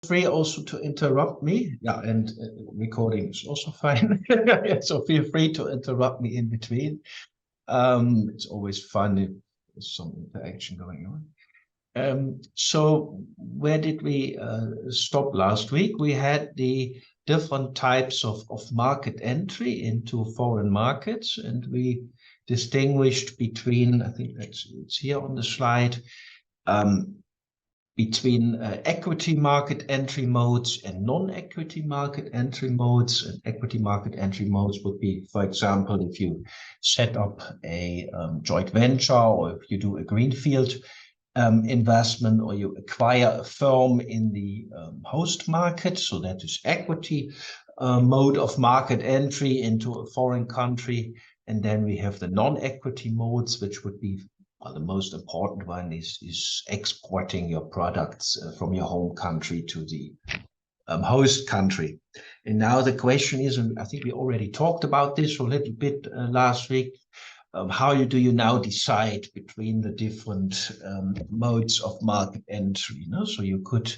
free also to interrupt me. Yeah, and recording is also fine. So feel free to interrupt me in between. It's always fun if there's some interaction going on. So where did we stop last week? We had the different types of market entry into foreign markets, and we distinguished between, I think it's here on the slide, between equity market entry modes and non-equity market entry modes. And equity market entry modes would be, for example, if you set up a joint venture, or if you do a greenfield investment, or you acquire a firm in the host market. So that is equity mode of market entry into a foreign country. And then we have the non-equity modes, which would be, well, the most important one is exporting your products from your home country to the host country. And now the question is, and I think we already talked about this a little bit last week, how do you now decide between the different modes of market entry? You know? So you could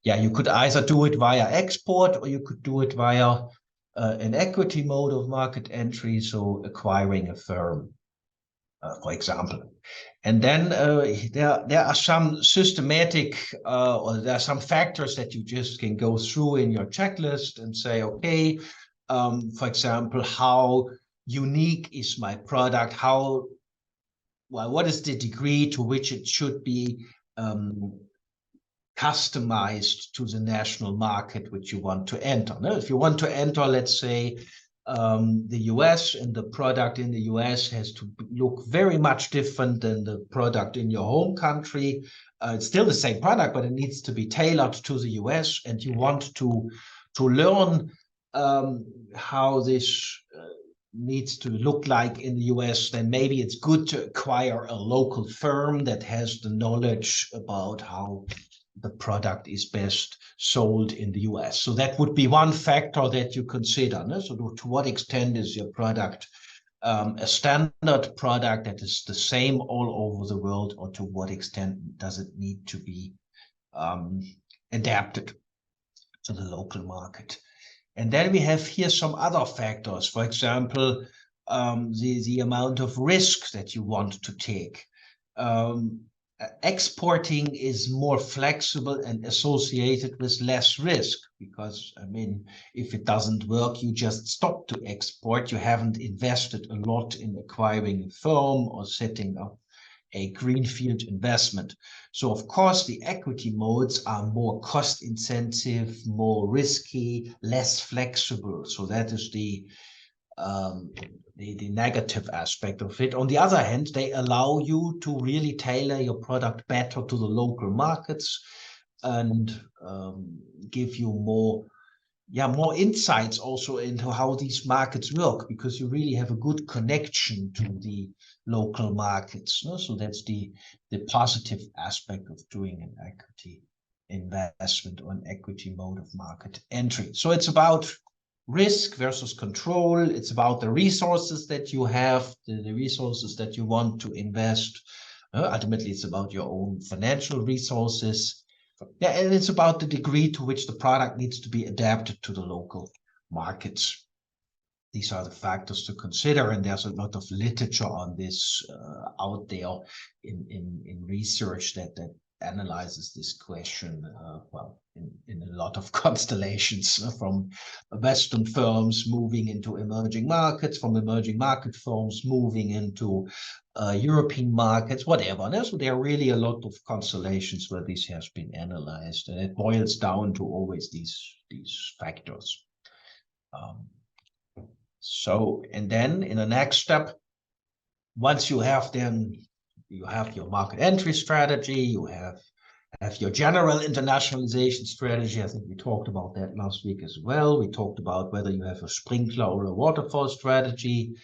either do it via export, or you could do it via an equity mode of market entry, so acquiring a firm, for example. And then there are some systematic, or there are some factors that you just can go through in your checklist and say, okay, for example, how unique is my product? What is the degree to which it should be customized to the national market which you want to enter? Now, if you want to enter, let's say, the US, and the product in the US has to look very much different than the product in your home country. It's still the same product, but it needs to be tailored to the US, and you want to learn how this needs to look like in the US, then maybe it's good to acquire a local firm that has the knowledge about how the product is best sold in the US. So that would be one factor that you consider. No? So to what extent is your product a standard product that is the same all over the world, or to what extent does it need to be adapted to the local market? And then we have here some other factors. For example, the amount of risk that you want to take. Exporting is more flexible and associated with less risk, because, I mean, if it doesn't work, you just stop to export. You haven't invested a lot in acquiring a firm or setting up a greenfield investment. So of course the equity modes are more cost intensive, more risky, less flexible. So that is the negative aspect of it. On the other hand, they allow you to really tailor your product better to the local markets, and give you more insights also into how these markets work, because you really have a good connection to the local markets. No? So that's the positive aspect of doing an equity investment or an equity mode of market entry. So it's about risk versus control. It's about the resources that you have, the resources that you want to invest. Ultimately, it's about your own financial resources. Yeah, and it's about the degree to which the product needs to be adapted to the local markets. These are the factors to consider, and there's a lot of literature on this out there in research that analyzes this question, in a lot of constellations, from Western firms moving into emerging markets, from emerging market firms moving into European markets, whatever. So there are really a lot of constellations where this has been analyzed, and it boils down to always these factors. And then in the next step, once you have your market entry strategy, you have your general internationalization strategy. I think we talked about that last week as well. We talked about whether you have a sprinkler or a waterfall strategy.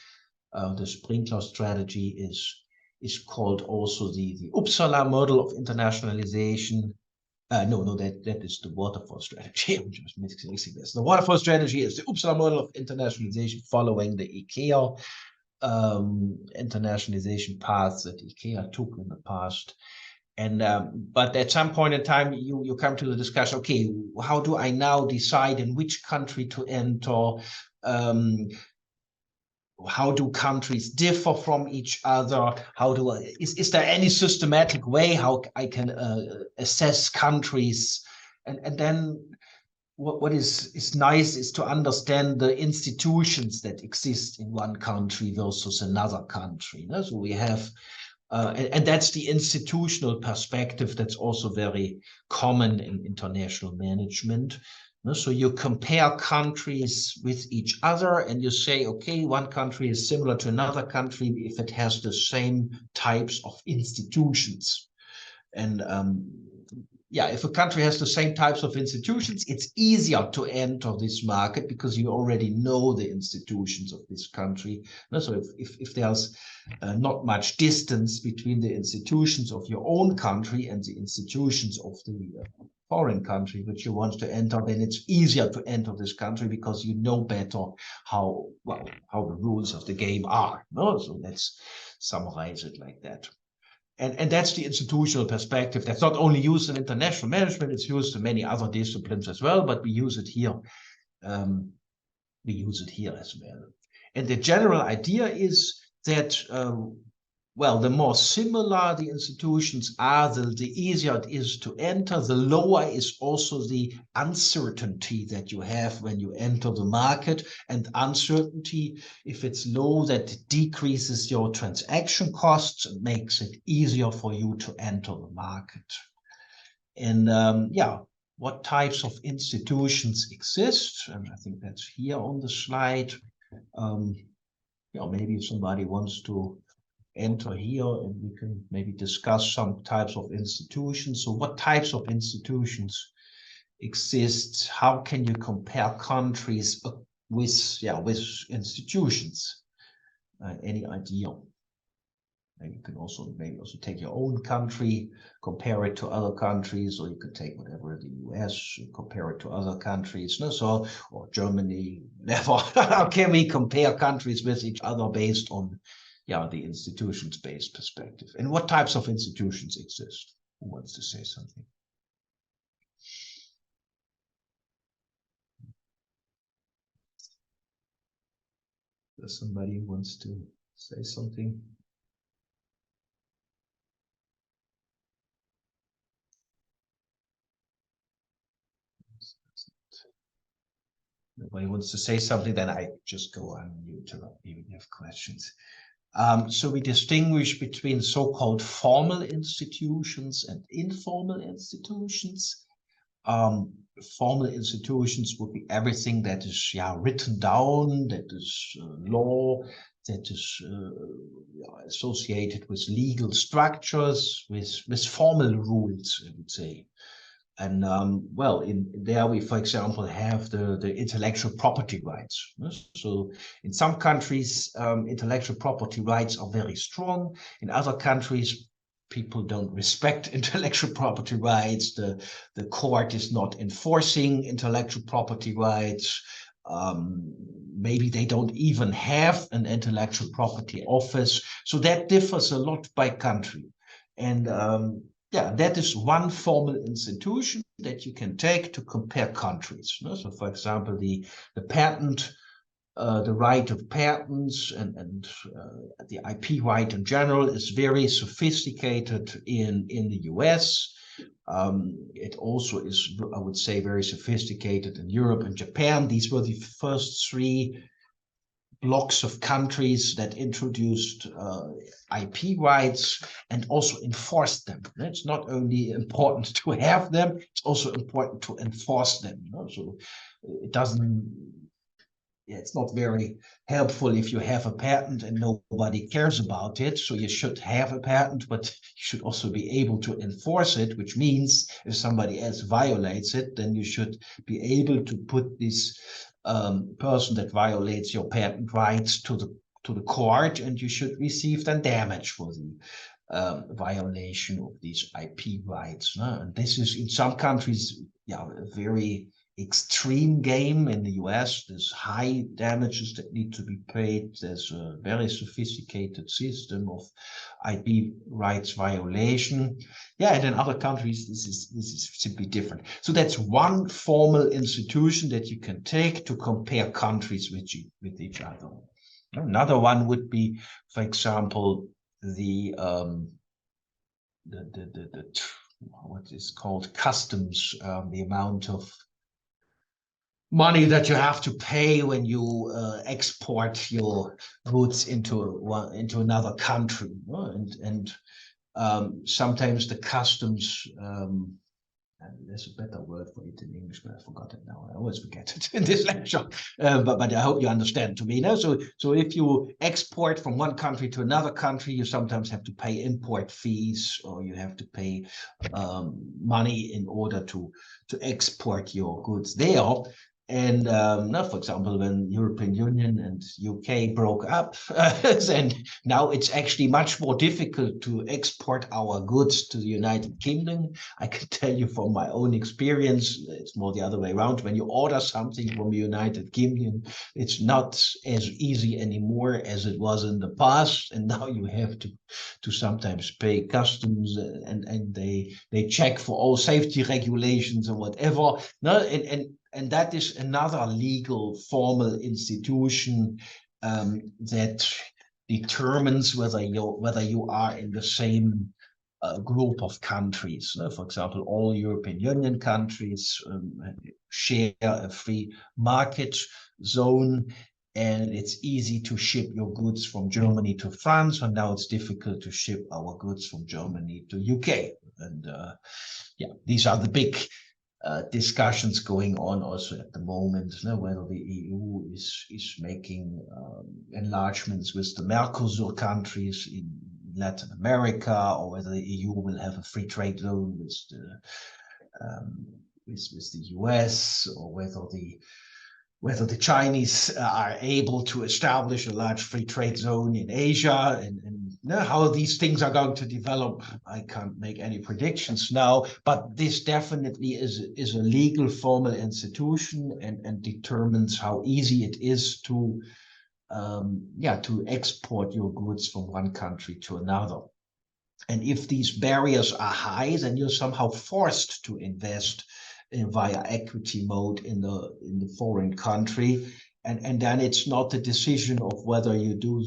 The sprinkler strategy is called also the Uppsala model of internationalization. That is the waterfall strategy. I'm just mixing this. The waterfall strategy is the Uppsala model of internationalization, following the IKEA internationalization path that IKEA took in the past. And but at some point in time, you come to the discussion, okay, how do I now decide in which country to enter? How do countries differ from each other? How do is there any systematic way how I can assess countries? And then what is nice is to understand the institutions that exist in one country versus another country. So we have, and that's the institutional perspective that's also very common in international management. So you compare countries with each other and you say, okay, one country is similar to another country if it has the same types of institutions. And yeah, if a country has the same types of institutions, it's easier to enter this market because you already know the institutions of this country. So if there's not much distance between the institutions of your own country and the institutions of the foreign country which you want to enter, then it's easier to enter this country because you know better how the rules of the game are. So let's summarize it like that. And that's the institutional perspective. That's not only used in international management, it's used in many other disciplines as well, but we use it here. We use it here as well. And the general idea is that, well, the more similar the institutions are, the easier it is to enter, the lower is also the uncertainty that you have when you enter the market. And uncertainty, if it's low, that decreases your transaction costs and makes it easier for you to enter the market. And yeah, what types of institutions exist? And I think that's here on the slide. Maybe if somebody wants to enter here and we can maybe discuss some types of institutions. So what types of institutions exist? How can you compare countries with institutions? Any idea? And you can also maybe take your own country, compare it to other countries, or you could take whatever the US, compare it to other countries. So, or Germany, never. How can we compare countries with each other based on the institutions-based perspective? And what types of institutions exist? Who wants to say something? Does somebody wants to say something? Nobody wants to say something, then I just go on mute if you have questions. So we distinguish between so-called formal institutions and informal institutions. Formal institutions would be everything that is written down, that is law, that is associated with legal structures, with formal rules, I would say. And well, in there we, for example, have the intellectual property rights. So in some countries, intellectual property rights are very strong. In other countries, people don't respect intellectual property rights. The court is not enforcing intellectual property rights. Maybe they don't even have an intellectual property office. So that differs a lot by country. And that is one formal institution that you can take to compare countries. So, for example, the patent, the right of patents and the IP right in general is very sophisticated in the US. It also is, I would say, very sophisticated in Europe and Japan. These were the first three blocks of countries that introduced IP rights and also enforced them. It's not only important to have them, it's also important to enforce them. So it doesn't, it's not very helpful if you have a patent and nobody cares about it. So you should have a patent, but you should also be able to enforce it, which means if somebody else violates it, then you should be able to put this person that violates your patent rights to the court, and you should receive then damage for the violation of these IP rights. And this is in some countries, a very extreme game in the US. There's high damages that need to be paid. There's a very sophisticated system of IP rights violation. Yeah, and in other countries, this is simply different. So that's one formal institution that you can take to compare countries with each other. Another one would be, for example, the what is called customs, the amount of money that you have to pay when you export your goods into another country, and sometimes the customs, there's a better word for it in English, but I forgot it now. I always forget it in this lecture, but I hope you understand to me now. So if you export from one country to another country, you sometimes have to pay import fees, or you have to pay money in order to export your goods there. And now, for example, when European Union and UK broke up, then now it's actually much more difficult to export our goods to the United Kingdom. I can tell you from my own experience, it's more the other way around. When you order something from the United Kingdom, it's not as easy anymore as it was in the past. And now you have to sometimes pay customs, and they check for all safety regulations and whatever. No, and that is another legal formal institution that determines whether you are in the same group of countries. For example, all European Union countries share a free market zone, and it's easy to ship your goods from Germany to France, and now it's difficult to ship our goods from Germany to UK. And yeah, these are the big discussions going on also at the moment, whether the EU is making enlargements with the Mercosur countries in Latin America, or whether the EU will have a free trade zone with the US, or whether the Chinese are able to establish a large free trade zone in Asia, and how these things are going to develop. I can't make any predictions now, but this definitely is a legal formal institution, and determines how easy it is to export your goods from one country to another. And if these barriers are high, then you're somehow forced to invest via equity mode in the foreign country, and then it's not the decision of whether you do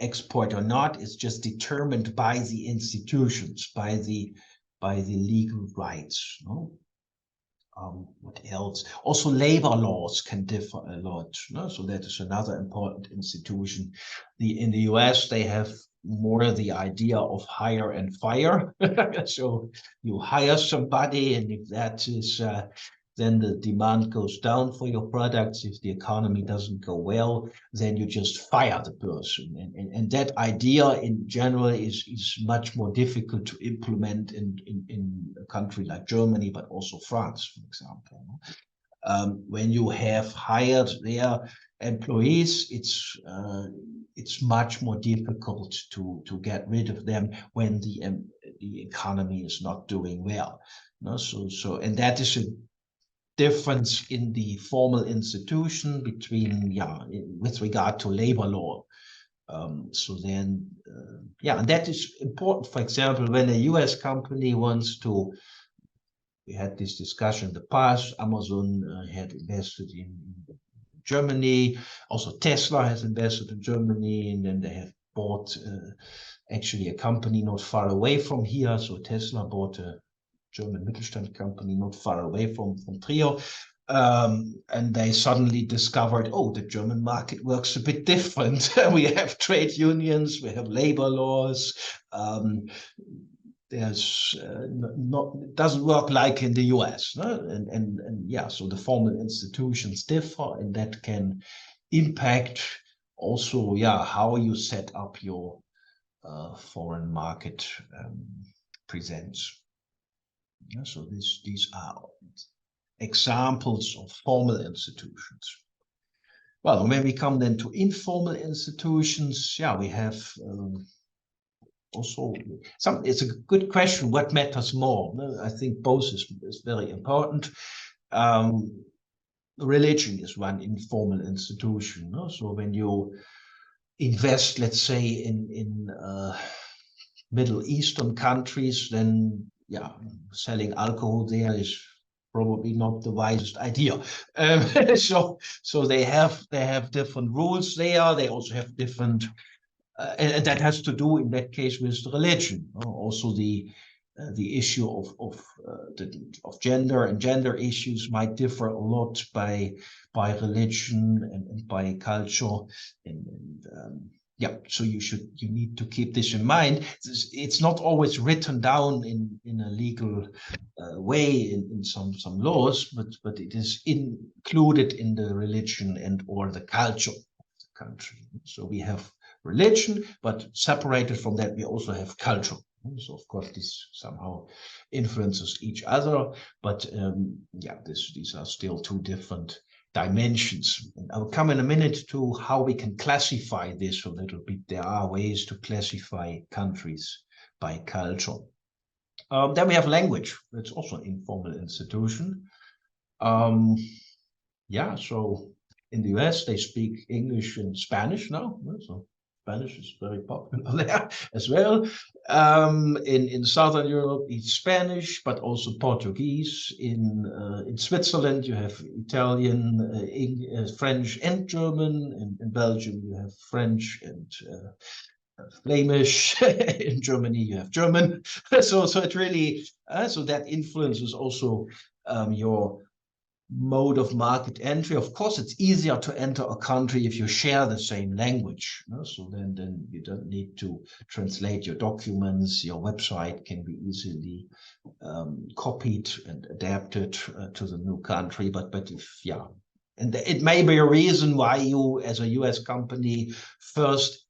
export or not. It's just determined by the institutions, by the legal rights. No? What else? Also, labor laws can differ a lot. No? So that is another important institution. In the US, they have more the idea of hire and fire. So you hire somebody, and if that is then the demand goes down for your products. If the economy doesn't go well, then you just fire the person. And that idea in general is much more difficult to implement in a country like Germany, but also France, for example. When you have hired their employees, it's much more difficult to get rid of them when the economy is not doing well. No? So and that is a difference in the formal institution between, with regard to labor law. So then, and that is important. For example, when a US company wants to, we had this discussion in the past, Amazon had invested in Germany, also Tesla has invested in Germany, and then they have bought actually a company not far away from here. So Tesla bought a German Mittelstand company not far away from Trier. And they suddenly discovered, oh, the German market works a bit different. We have trade unions, we have labor laws. There's it doesn't work like in the US. No? And so the formal institutions differ, and that can impact also, how you set up your foreign market presence. So these are examples of formal institutions. Well, when we come then to informal institutions, we have also it's a good question, what matters more? I think both is very important. religion is one informal institution. No? So when you invest, let's say, in Middle Eastern countries, then yeah, selling alcohol there is probably not the wisest idea. So they have different rules there. They also have different, and that has to do in that case with religion. Also the issue of gender and gender issues might differ a lot by religion and by culture, and yeah, so you need to keep this in mind. It's not always written down in a legal way in some laws, but it is included in the religion and or the culture of the country. So we have religion, but separated from that, we also have culture. So of course, this somehow influences each other, but yeah, these are still two different dimensions. And I'll come in a minute to how we can classify this a little bit. There are ways to classify countries by culture. Then we have language. It's also an informal institution. Yeah, so in the US, they speak English and Spanish now. So Spanish is very popular there as well. In Southern Europe, it's Spanish, but also Portuguese. In Switzerland, you have Italian, French, and German. In Belgium, you have French and Flemish. In Germany, you have German. So it really so that influences also your mode of market entry. Of course, it's easier to enter a country if you share the same language. So then you don't need to translate your documents. Your website can be easily copied and adapted to the new country. But if, yeah, and it may be a reason why you, as a US company, first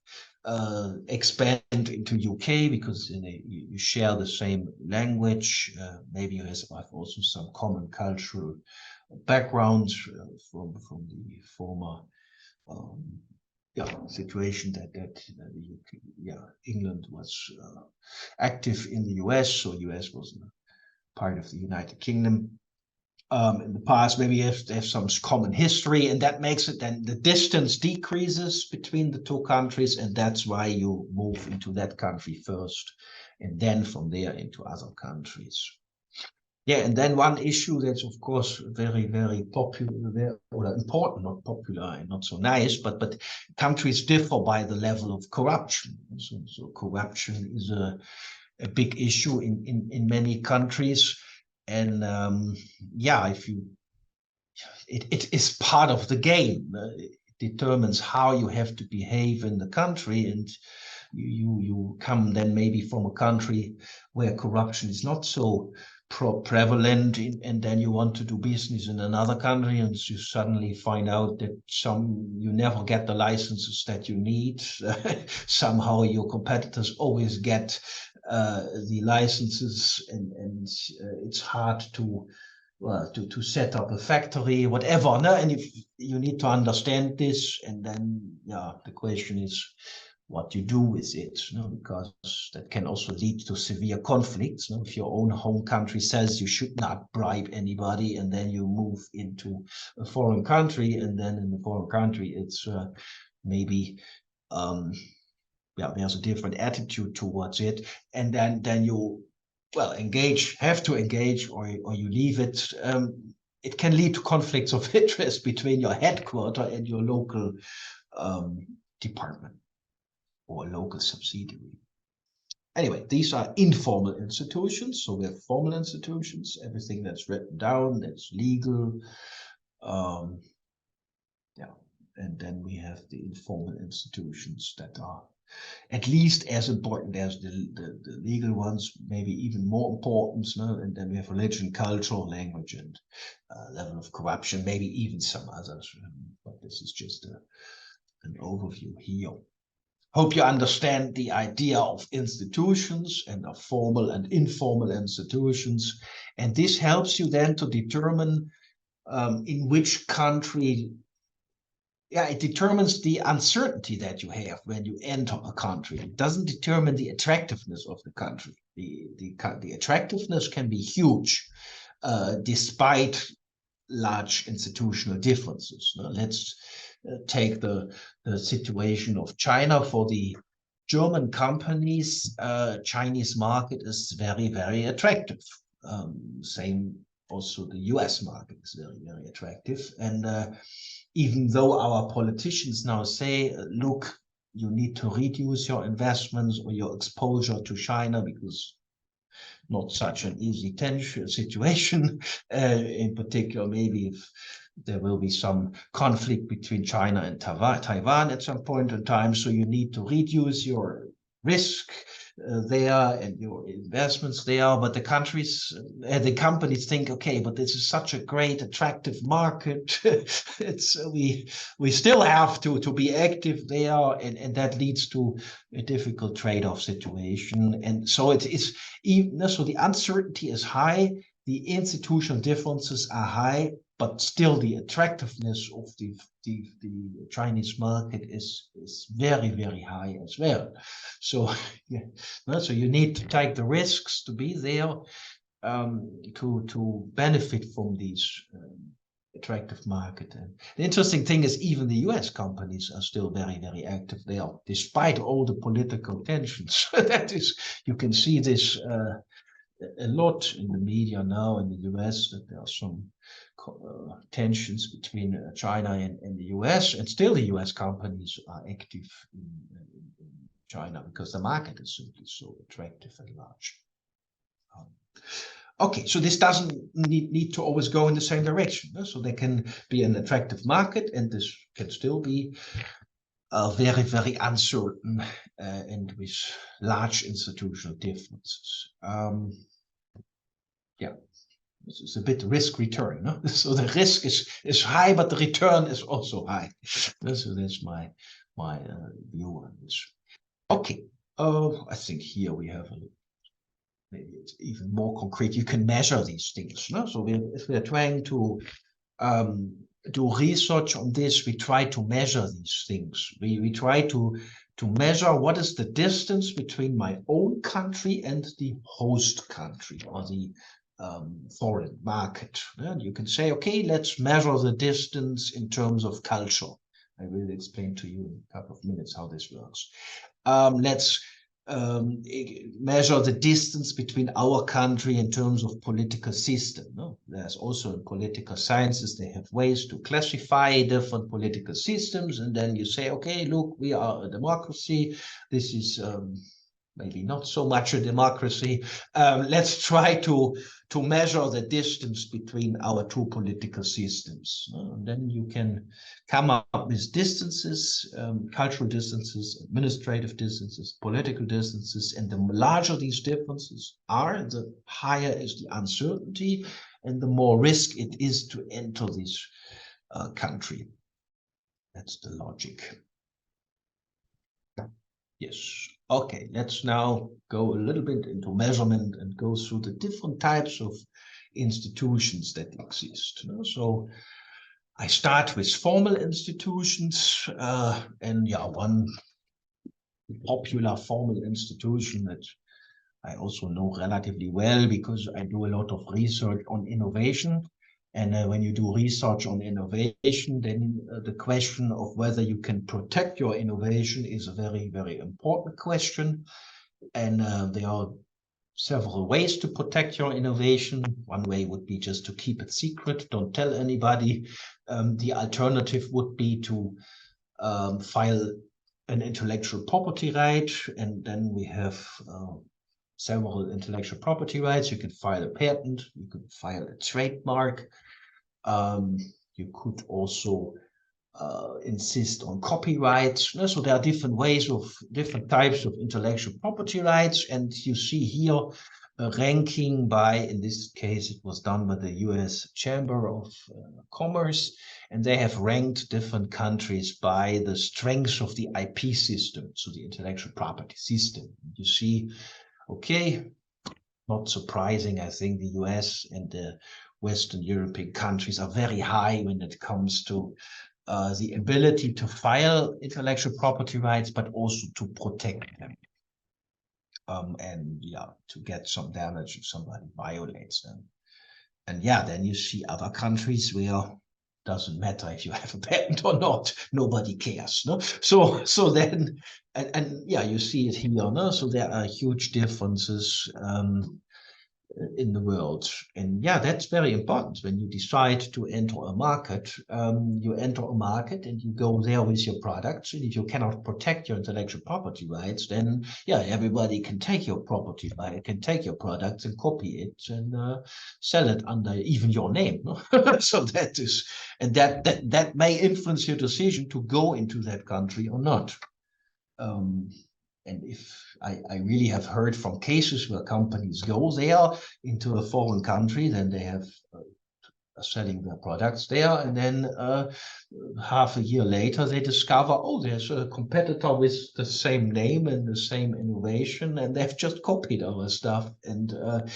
expand into UK, because you share the same language. Maybe you have also some common cultural backgrounds from the former situation that England was active in the US, so US was part of the United Kingdom. In the past, maybe you have some common history, and that makes it then the distance decreases between the two countries, and that's why you move into that country first, and then from there into other countries. Yeah, and then one issue that's of course very, very popular or important, not popular and not so nice, but countries differ by the level of corruption. So corruption is a big issue in many countries. And yeah, it is part of the game. It determines how you have to behave in the country, and you come then maybe from a country where corruption is not so prevalent, and then you want to do business in another country, and you suddenly find out that you never get the licenses that you need. Somehow your competitors always get the licenses, and it's hard to set up a factory, whatever. No? And if you need to understand this, and then yeah, the question is what you do with it, because that can also lead to severe conflicts. If your own home country says you should not bribe anybody, and then you move into a foreign country, and then in the foreign country it's maybe there's a different attitude towards it, and then you have to engage, or you leave it. It can lead to conflicts of interest between your headquarters and your local department or local subsidiary. Anyway, these are informal institutions. So we have formal institutions, everything that's written down, that's legal. And then we have the informal institutions that are at least as important as the legal ones, maybe even more important. And then we have religion, culture, language, and level of corruption, maybe even some others. But this is just an overview here. Hope you understand the idea of institutions and of formal and informal institutions. And this helps you then to determine in which country. Yeah, it determines the uncertainty that you have when you enter a country. It doesn't determine the attractiveness of the country. The attractiveness can be huge, despite large institutional differences. Let's take the situation of China. For the German companies, Chinese market is very, very attractive. Same also the US market is very, very attractive. And even though our politicians now say, look, you need to reduce your investments or your exposure to China because not such an easy tension situation, in particular, maybe if there will be some conflict between China and Taiwan at some point in time. So you need to reduce your risk there and your investments there. But the countries, the companies think, okay, but this is such a great, attractive market. we still have to be active there, and that leads to a difficult trade-off situation. And so it is even so the uncertainty is high, the institutional differences are high, but still the attractiveness of the Chinese market is very, very high as well. So, yeah, so you need to take the risks to be there to benefit from these attractive market. And the interesting thing is even the US companies are still very, very active there, despite all the political tensions. That is, you can see this a lot in the media now in the US, that there are some tensions between China and the US, and still the US companies are active in China because the market is simply so attractive and large. Okay, so this doesn't need to always go in the same direction. So there can be an attractive market, and this can still be very, very uncertain and with large institutional differences. Yeah, this is a bit risk return. No? So the risk is high, but the return is also high. So that's my view on this. Okay, I think here we have maybe it's even more concrete. You can measure these things. No? So if we're trying to do research on this, we try to measure these things. We try to measure what is the distance between my own country and the host country or the foreign market. And you can say, okay, let's measure the distance in terms of culture. I will explain to you in a couple of minutes how this works. Let's measure the distance between our country in terms of political system. No? There's also in political sciences, they have ways to classify different political systems. And then you say, okay, look, we are a democracy. This is maybe not so much a democracy. Let's try to measure the distance between our two political systems. And then you can come up with distances, cultural distances, administrative distances, political distances. And the larger these differences are, the higher is the uncertainty and the more risk it is to enter this country. That's the logic. Yes. Okay, let's now go a little bit into measurement and go through the different types of institutions that exist. So I start with formal institutions, and yeah, one popular formal institution that I also know relatively well because I do a lot of research on innovation. And when you do research on innovation, then the question of whether you can protect your innovation is a very, very important question. And there are several ways to protect your innovation. One way would be just to keep it secret, don't tell anybody. The alternative would be to file an intellectual property right, and then we have several intellectual property rights. You can file a patent, you could file a trademark. You could also insist on copyrights. So there are different ways of different types of intellectual property rights. And you see here a ranking by, in this case, it was done by the US Chamber of Commerce. And they have ranked different countries by the strength of the IP system, so the intellectual property system. You see, okay, not surprising, I think the US and the Western European countries are very high when it comes to the ability to file intellectual property rights, but also to protect them. And yeah, to get some damage if somebody violates them. And yeah, then you see other countries where doesn't matter if you have a patent or not, nobody cares. No? So then, and yeah, you see it here. No? So there are huge differences in the world. And yeah, that's very important. When you decide to enter a market, you enter a market and you go there with your products. And if you cannot protect your intellectual property rights, then yeah, everybody can take your property, can take your products and copy it and sell it under even your name. No? So that is, and that may influence your decision to go into that country or not. And if I really have heard from cases where companies go there into a foreign country, then they have selling their products there, and then half a year later they discover, oh, there's a competitor with the same name and the same innovation, and they've just copied our stuff. And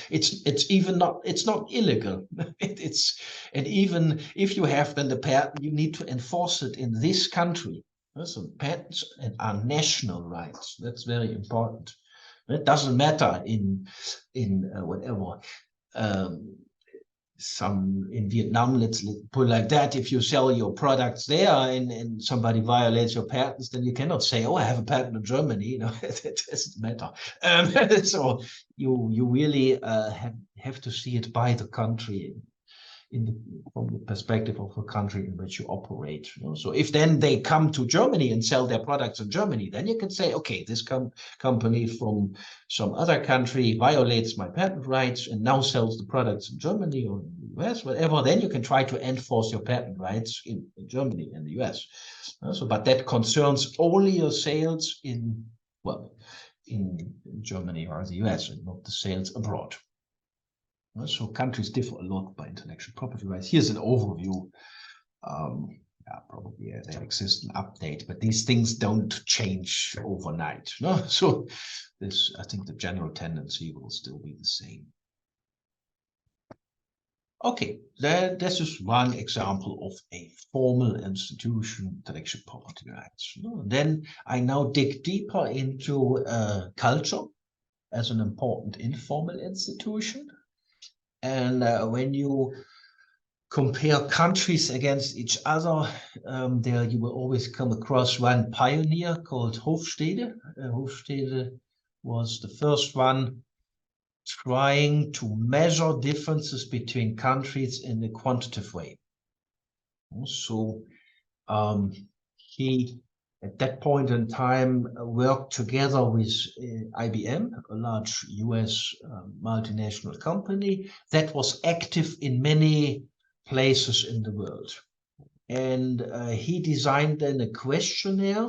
it's even not, it's not illegal. And even if you have then the patent, you need to enforce it in this country. So patents are national rights. That's very important. It doesn't matter in whatever. Some in Vietnam, let's put it like that. If you sell your products there and somebody violates your patents, then you cannot say, "Oh, I have a patent in Germany." You know, it doesn't matter. So you really have to see it by the country. From the perspective of a country in which you operate. You know? So if then they come to Germany and sell their products in Germany, then you can say, okay, this company from some other country violates my patent rights and now sells the products in Germany or in the US, whatever. Then you can try to enforce your patent rights in Germany and the US. But that concerns only your sales in Germany or the US and not the sales abroad. So countries differ a lot by intellectual property rights. Here's an overview. Yeah, probably there exists an update, but these things don't change overnight. No? So this, I think the general tendency will still be the same. Okay, this is one example of a formal institution, intellectual property rights. Then I now dig deeper into culture as an important informal institution. And when you compare countries against each other, there you will always come across one pioneer called Hofstede. Hofstede was the first one trying to measure differences between countries in a quantitative way. So he, at that point in time, worked together with IBM, a large US multinational company that was active in many places in the world. And he designed then a questionnaire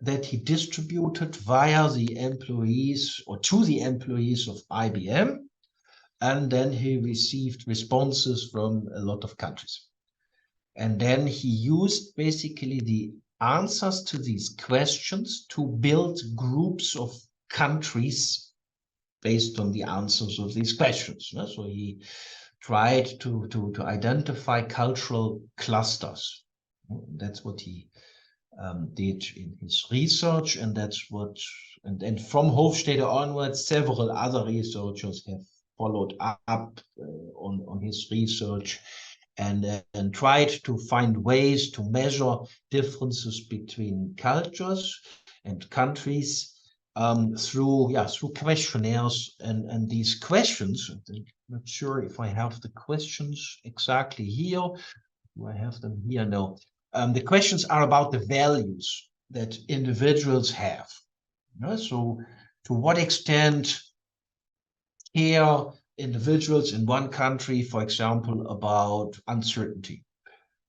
that he distributed via the employees or to the employees of IBM. And then he received responses from a lot of countries. And then he used basically the answers to these questions to build groups of countries based on the answers of these questions. So he tried to identify cultural clusters. That's what he did in his research, and that's what, and from Hofstede onwards, several other researchers have followed up on his research and tried to find ways to measure differences between cultures and countries through questionnaires. And these questions, I'm not sure if I have the questions exactly here. Do I have them here? No. The questions are about the values that individuals have. So to what extent care individuals in one country, for example, about uncertainty?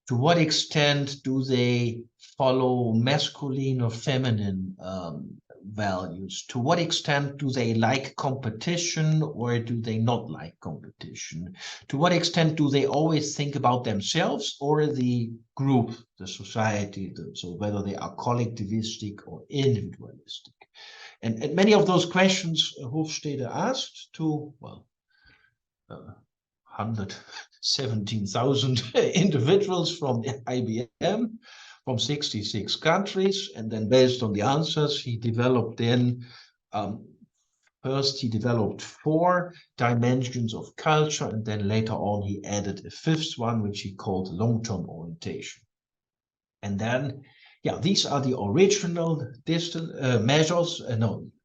To what extent do they follow masculine or feminine values? To what extent do they like competition or do they not like competition? To what extent do they always think about themselves or the group, the society, so whether they are collectivistic or individualistic? And many of those questions Hofstede asked to, 117,000 individuals from the IBM from 66 countries. And then based on the answers, he developed then First, he developed 4 dimensions of culture, and then later on he added a 5th one, which he called long-term orientation. And then, yeah, these are the original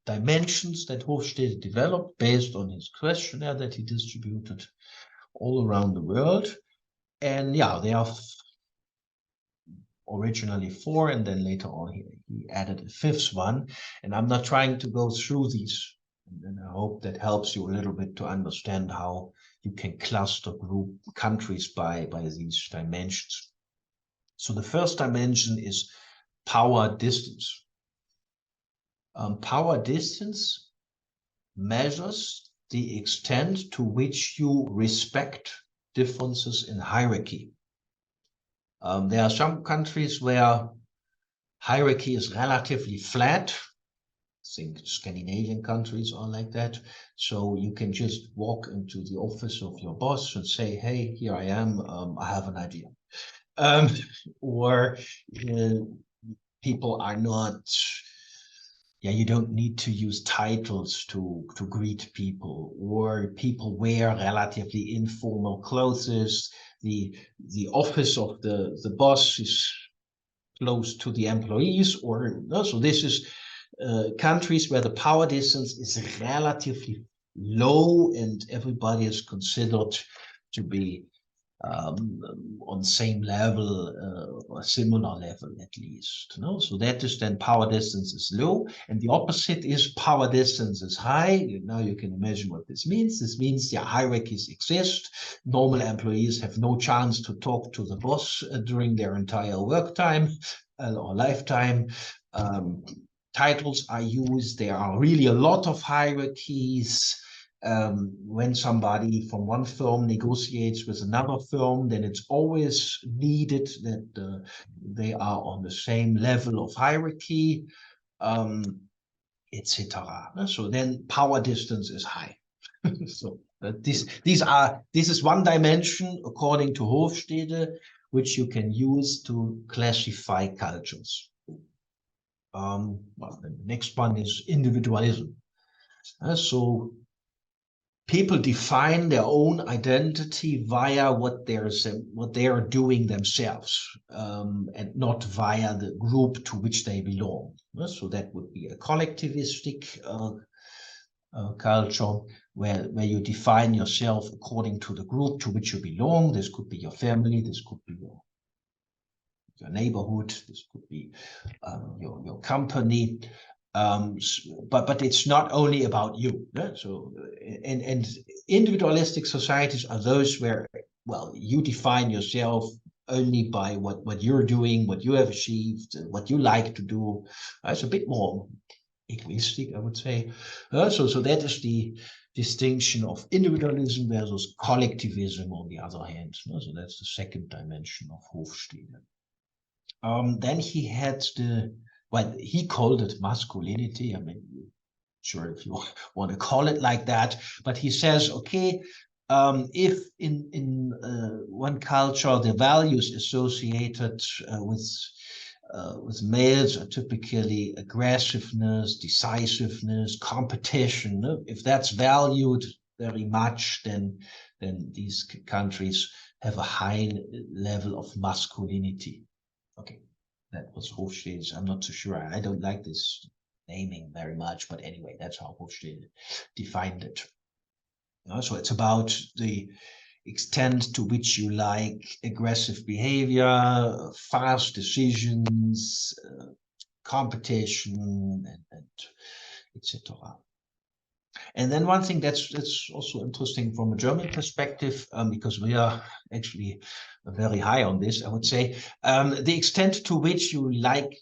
dimensions that Hofstede developed based on his questionnaire that he distributed all around the world. And yeah, they are originally 4, and then later on he added a 5th one. And I'm not trying to go through these, and I hope that helps you a little bit to understand how you can cluster group countries by these dimensions. So the first dimension is power distance. Power distance measures the extent to which you respect differences in hierarchy. There are some countries where hierarchy is relatively flat. I think Scandinavian countries are like that. So you can just walk into the office of your boss and say, hey, here I am, I have an idea. Or people are not, you don't need to use titles to greet people, or people wear relatively informal clothes. The office of the boss is close to the employees, or so this is countries where the power distance is relatively low and everybody is considered to be on the same level or similar level at least. So that is then power distance is low, and the opposite is power distance is high. Now you can imagine what this means. This means hierarchies exist. Normal employees have no chance to talk to the boss during their entire work time or lifetime. Titles are used. There are really a lot of hierarchies. When somebody from one firm negotiates with another firm, then it's always needed that they are on the same level of hierarchy, etc. So then power distance is high. So this is one dimension according to Hofstede, which you can use to classify cultures. Well, the next one is individualism. So people define their own identity via what they are doing themselves, and not via the group to which they belong. So that would be a collectivistic culture where you define yourself according to the group to which you belong. This could be your family, this could be your neighborhood, this could be your company. But it's not only about you. So and individualistic societies are those where, well, you define yourself only by what you're doing, what you have achieved, what you like to do. It's a bit more egoistic, I would say. So that is the distinction of individualism versus collectivism on the other hand. So that's the second dimension of Hofstede. Then he had he called it masculinity. I mean, sure, if you want to call it like that, but he says, okay, if in one culture the values associated with males are typically aggressiveness, decisiveness, competition, if that's valued very much, then these countries have a high level of masculinity. Okay, that was Hofstede. I'm not so sure. I don't like this naming very much, but anyway, that's how Hofstede defined it. So it's about the extent to which you like aggressive behavior, fast decisions, competition, and etc. And then one thing that's also interesting from a German perspective, because we are actually very high on this, I would say, the extent to which you like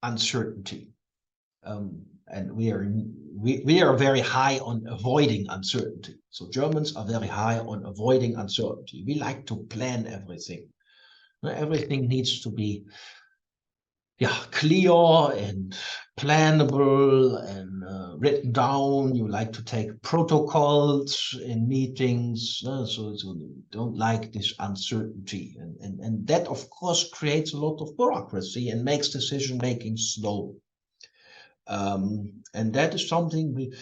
uncertainty. And we are very high on avoiding uncertainty. So Germans are very high on avoiding uncertainty. We like to plan everything. Everything needs to be clear and plannable and written down. You like to take protocols in meetings, so you don't like this uncertainty, and that of course creates a lot of bureaucracy and makes decision making slow. And that is something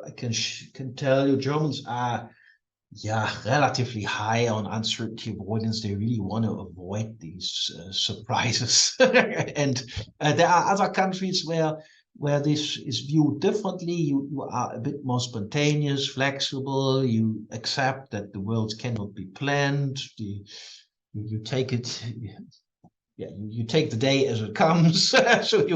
I can tell you Germans are relatively high on uncertainty avoidance. They really want to avoid these surprises. And there are other countries where this is viewed differently. You are a bit more spontaneous, flexible. You accept that the world cannot be planned. You take it. You take the day as it comes. So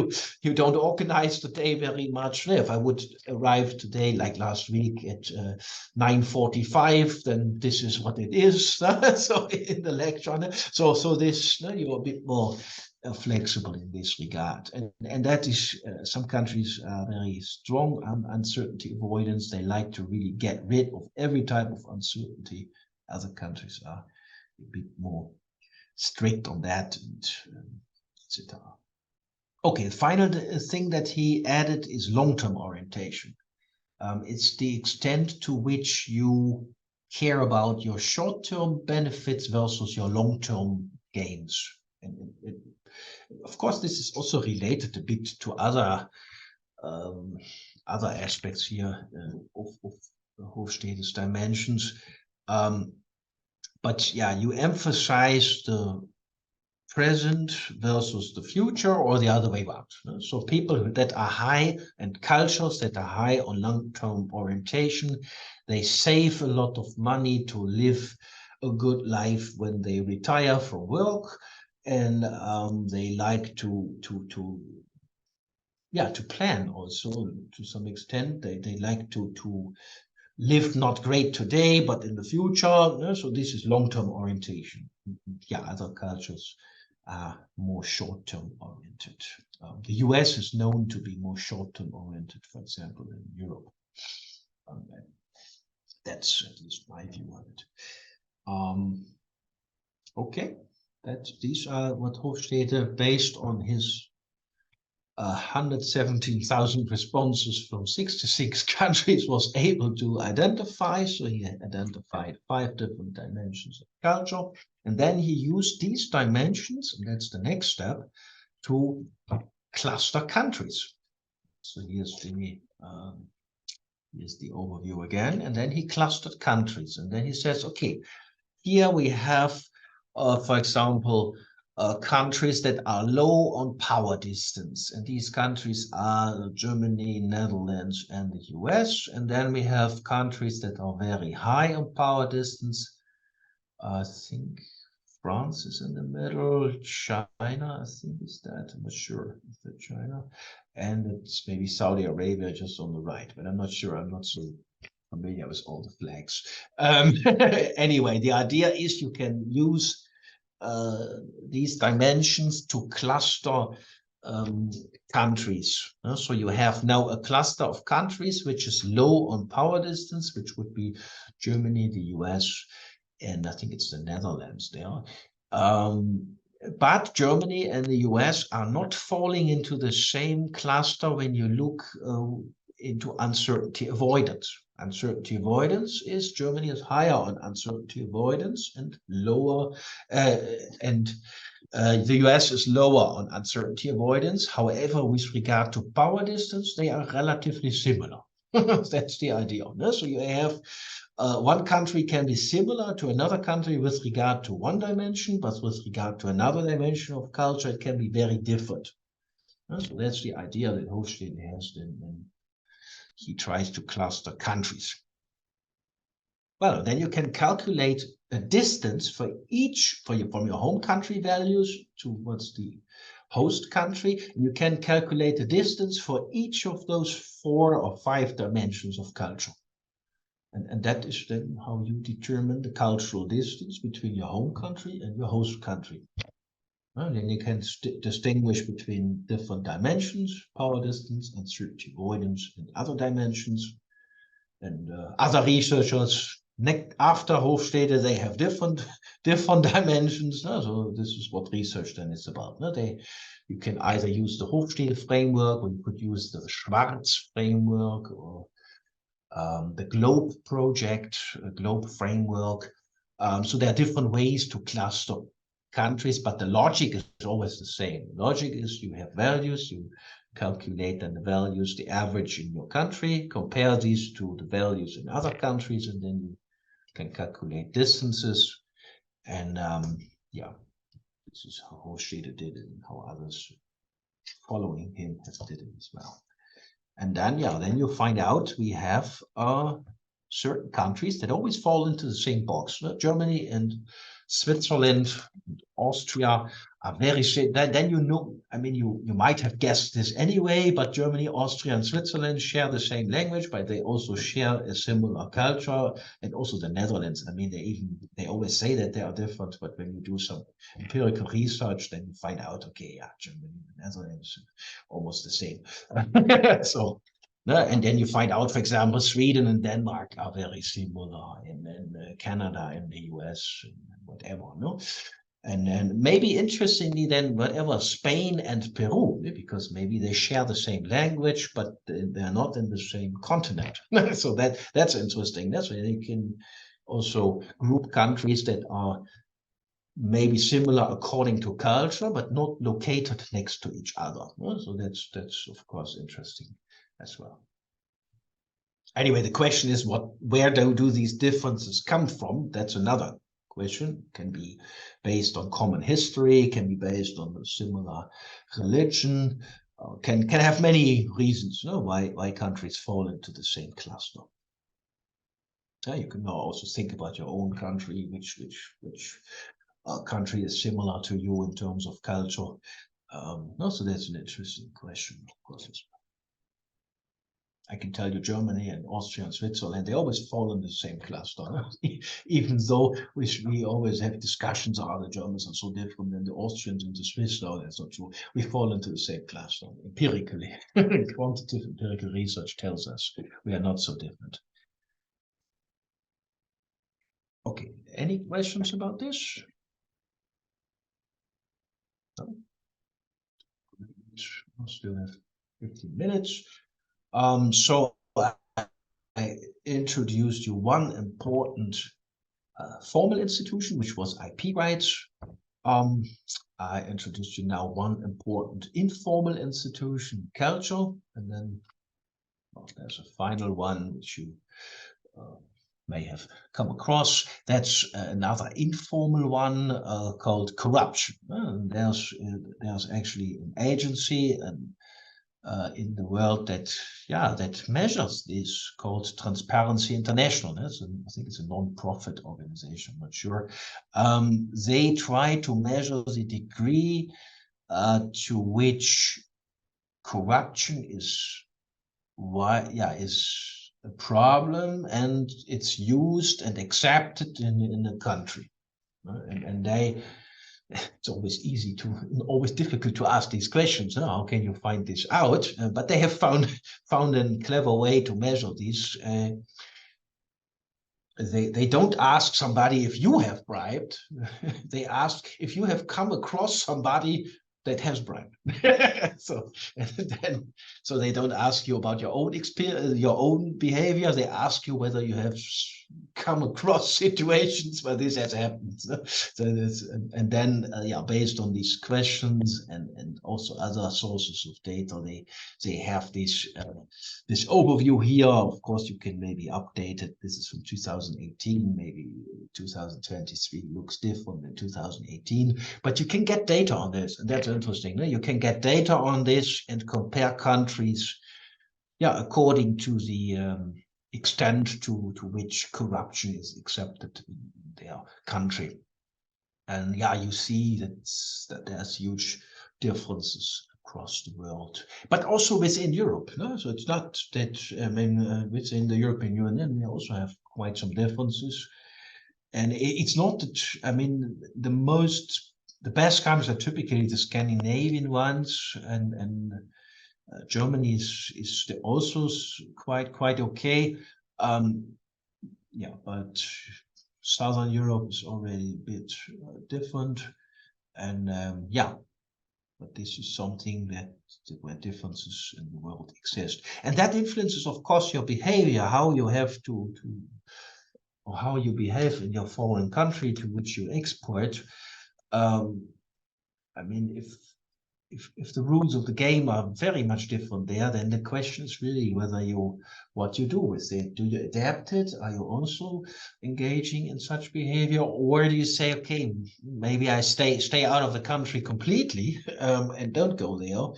you don't organize the day very much. If I would arrive today, like last week, at 9:45, then this is what it is. So in the lecture, so this you're a bit more flexible in this regard, and that is some countries are very strong on uncertainty avoidance. They like to really get rid of every type of uncertainty. Other countries are a bit more strict on that, and etc. Okay, the final thing that he added is long-term orientation. It's the extent to which you care about your short-term benefits versus your long-term gains. And of course, this is also related a bit to other aspects here of Hofstede's dimensions. But yeah, you emphasize the present versus the future, or the other way around. So people that are high, and cultures that are high on long-term orientation, they save a lot of money to live a good life when they retire from work, and they like to plan also to some extent. They like to live not great today, but in the future. So this is long-term orientation. Other cultures are more short-term oriented. The US is known to be more short-term oriented, for example, in Europe. That's at least my view on it. Okay, these are what Hofstede, based on his 117,000 responses from 66 countries, was able to identify. So he identified 5 different dimensions of culture, and then he used these dimensions, and that's the next step, to cluster countries. So here's the overview again, and then he clustered countries, and then he says, okay, here we have, for example, countries that are low on power distance, and these countries are Germany, Netherlands, and the US. And then we have countries that are very high on power distance. I think France is in the middle. China, I think, is that. I'm not sure. Is that China? And it's maybe Saudi Arabia just on the right, but I'm not sure. I'm not so familiar with all the flags. Anyway, the idea is you can use these dimensions to cluster countries. So you have now a cluster of countries which is low on power distance, which would be Germany, the US, and I think it's the Netherlands there. But Germany and the US are not falling into the same cluster when you look into uncertainty avoidance. Uncertainty avoidance is Germany is higher on uncertainty avoidance and lower, and the US is lower on uncertainty avoidance. However, with regard to power distance, they are relatively similar. That's the idea. So you have one country can be similar to another country with regard to one dimension, but with regard to another dimension of culture, it can be very different. So that's the idea that Hofstede has when he tries to cluster countries. Well, then you can calculate a distance for each, from your home country values towards the host country. And you can calculate the distance for each of those 4 or 5 dimensions of culture. And that is then how you determine the cultural distance between your home country and your host country. And then you can distinguish between different dimensions, power distance, uncertainty avoidance, and other dimensions. And other researchers, after Hofstede, they have different dimensions. So this is what research then is about. You can either use the Hofstede framework, or you could use the Schwarz framework, or the Globe project, Globe framework. So there are different ways to cluster countries, but the logic is always the same. The logic is you have values, you calculate then the values, the average in your country, compare these to the values in other countries, and then you can calculate distances. And yeah, this is how Hochstetter did it and how others following him have did it as well. And then, yeah, then you find out we have certain countries that always fall into the same box. Germany and Switzerland, Austria are very same. Then you know, I mean, you might have guessed this anyway, but Germany, Austria, and Switzerland share the same language, but they also share a similar culture, and also the Netherlands. I mean, they always say that they are different, but when you do some empirical research, then you find out, okay, yeah, Germany and the Netherlands almost the same. So. And then you find out, for example, Sweden and Denmark are very similar, and then Canada and the US and whatever, no? And then maybe interestingly, then whatever, Spain and Peru, because maybe they share the same language, but they're not in the same continent. So that's interesting. That's why they can also group countries that are maybe similar according to culture, but not located next to each other. So that's of course interesting as well. Anyway, the question is, where do these differences come from? That's another question. Can be based on common history, can be based on a similar religion, can have many reasons, why countries fall into the same cluster. You can now also think about your own country, which country is similar to you in terms of culture. So that's an interesting question, of course, as well. I can tell you Germany and Austria and Switzerland, they always fall in the same cluster. Even though we always have discussions, the Germans are so different than the Austrians and the Swiss. No, that's not true. We fall into the same cluster empirically. Quantitative empirical research tells us we are not so different. Okay, any questions about this? No? I still have 15 minutes. So I introduced you one important formal institution, which was IP rights. I introduced you now one important informal institution, culture, and then there's a final one which you may have come across. That's another informal one called corruption. There's actually an agency in the world that measures this, called Transparency International. I think it's a non-profit organization, I'm not sure. They try to measure the degree to which corruption is a problem, and it's used and accepted in a country. And it's always difficult to ask these questions. How can you find this out? But they have found a clever way to measure these. They don't ask somebody if you have bribed. They ask if you have come across somebody that has bribed. So they don't ask you about your own experience, your own behavior. They ask you whether you have come across situations where this has happened. And then based on these questions and also other sources of data, they have this overview here. Of course, you can maybe update it. This is from 2018. Maybe 2023 looks different than 2018, but you can get data on this, and that's interesting. You can get data on this and compare countries, according to the extent to which corruption is accepted in their country. And you see that there's huge differences across the world, but also within Europe. So it's not that, within the European Union, we also have quite some differences. And it's not that, the best countries are typically the Scandinavian ones, and Germany is also quite okay. But Southern Europe is already a bit different, and but this is something where differences in the world exist, and that influences, of course, your behavior, how you have or how you behave in your foreign country to which you export. I mean, if the rules of the game are very much different there, then the question is really what you do with it. Do you adapt it? Are you also engaging in such behavior, or do you say, okay, maybe I stay out of the country completely and don't go there?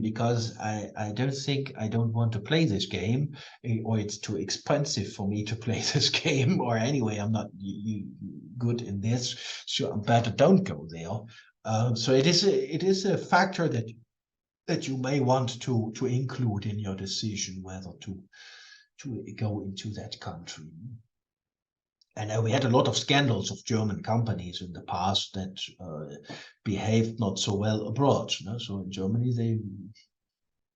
Because I don't want to play this game, or it's too expensive for me to play this game, or anyway, I'm not good in this, so I'm better don't go there. So it is a factor that you may want to include in your decision whether to go into that country. And we had a lot of scandals of German companies in the past that behaved not so well abroad. So in Germany they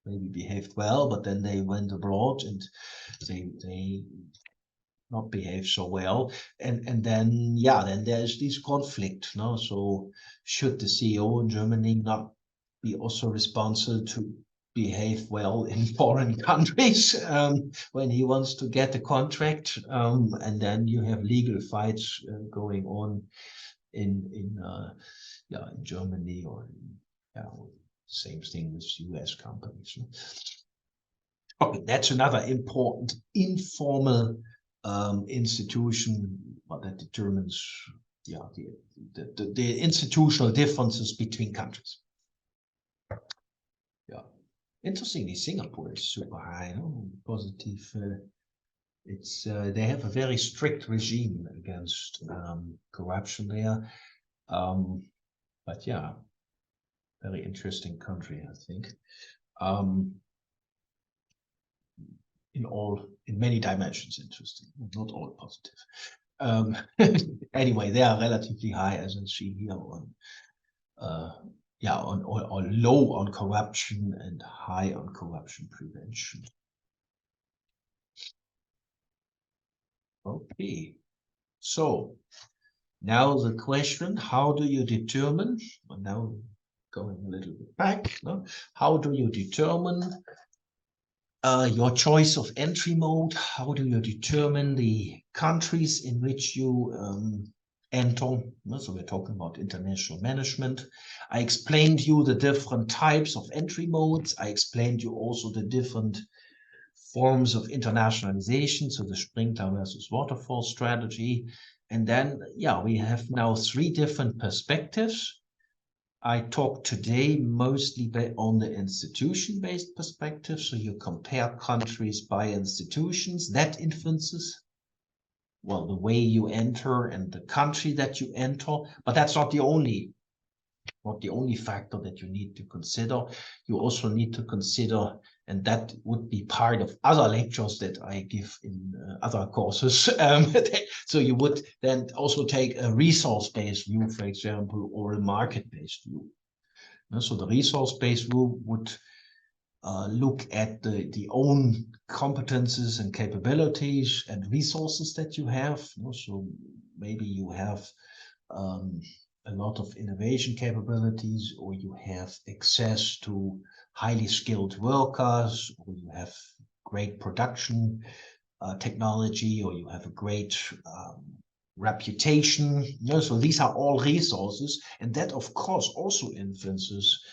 maybe behaved well, but then they went abroad and they not behave so well, and then there's this conflict. So should the CEO in Germany not be also responsible to behave well in foreign countries when he wants to get a contract, and then you have legal fights going on in Germany, or same thing with US companies. Okay, that's another important informal institution that determines the institutional differences between countries. Yeah, interestingly, Singapore is super high, positive. They have a very strict regime against corruption there, but yeah, very interesting country, I think. In many dimensions interesting, not all positive. Anyway, they are relatively high, as I see here, on or low on corruption and high on corruption prevention. Okay, so now the question: how do you determine? Well, now going a little bit back, how do you determine your choice of entry mode? How do you determine the countries in which you enter? So we're talking about international management. I explained you the different types of entry modes. I explained you also the different forms of internationalization, so the Sprinkler versus waterfall strategy. And then, we have now 3 different perspectives. I talk today mostly on the institution-based perspective. So you compare countries by institutions. That influences, well, the way you enter and the country that you enter. But that's not the only factor that you need to consider. You also need to consider, and that would be part of other lectures that I give in other courses. So you would then also take a resource-based view, for example, or a market-based view. So the resource-based view would look at the own competences and capabilities and resources that you have. So maybe you have a lot of innovation capabilities, or you have access to highly skilled workers, or you have great production technology, or you have a great reputation. So these are all resources, and that of course also influences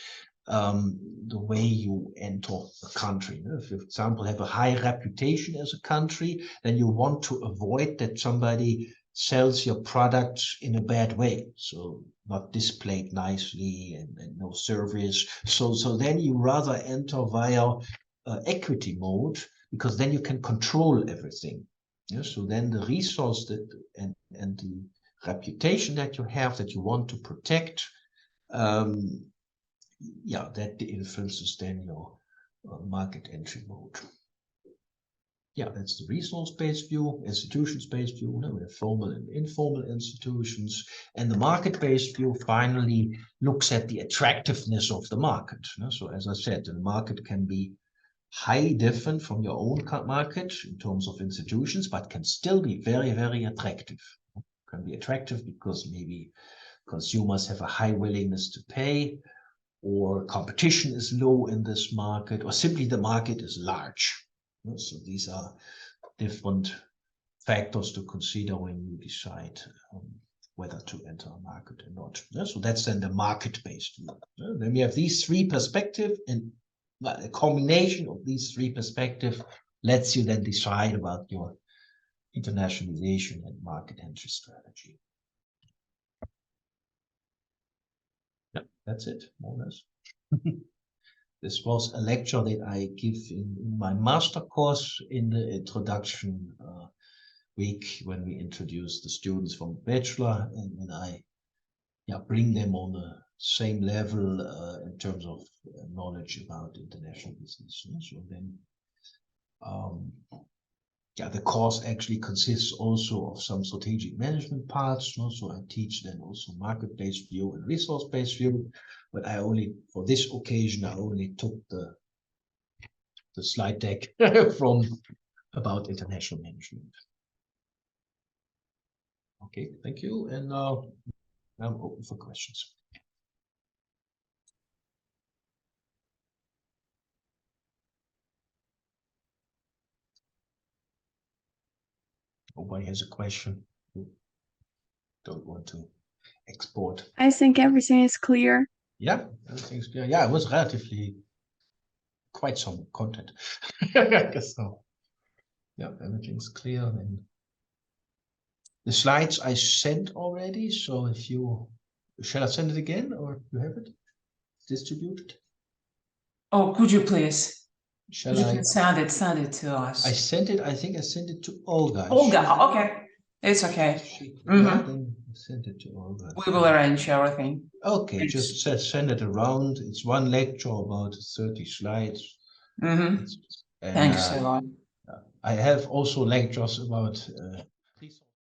the way you enter a country. If you, for example, have a high reputation as a country, then you want to avoid that somebody sells your products in a bad way, so not displayed nicely and no service. So then you rather enter via equity mode, because then you can control everything. So then the resource and the reputation that you have, that you want to protect, that influences then your market entry mode. That's the resource-based view. Institutions-based view, we have formal and informal institutions. And the market-based view finally looks at the attractiveness of the market. So as I said, the market can be highly different from your own market in terms of institutions, but can still be very, very attractive. Can be attractive because maybe consumers have a high willingness to pay, or competition is low in this market, or simply the market is large. So these are different factors to consider when you decide whether to enter a market or not. So that's then the market-based view. Then we have these three perspectives, and a combination of these three perspectives lets you then decide about your internationalization and market entry strategy. Yeah, that's it, more or less. This was a lecture that I give in my master course in the introduction week, when we introduce the students from bachelor, and when I bring them on the same level in terms of knowledge about international business. So then the course actually consists also of some strategic management parts. So I teach then also market-based view and resource-based view, but I only, for this occasion, I only took the slide deck from about international management. Okay, thank you. And now I'm open for questions. Nobody has a question. Don't want to export. I think everything is clear. Yeah, everything's clear. Yeah, it was relatively quite some content. I guess so. Yeah, everything's clear. And the slides I sent already. So if you shall I send it again, or you have it distributed? Oh, could you please? Shall you I send it to us? I sent it. I think I sent it to Olga. Olga, okay. It's okay. Yeah, then send it to Olga. We will arrange everything. Okay, Thanks. just send it around. It's one lecture, about 30 slides. And, Thanks a lot. I have also lectures about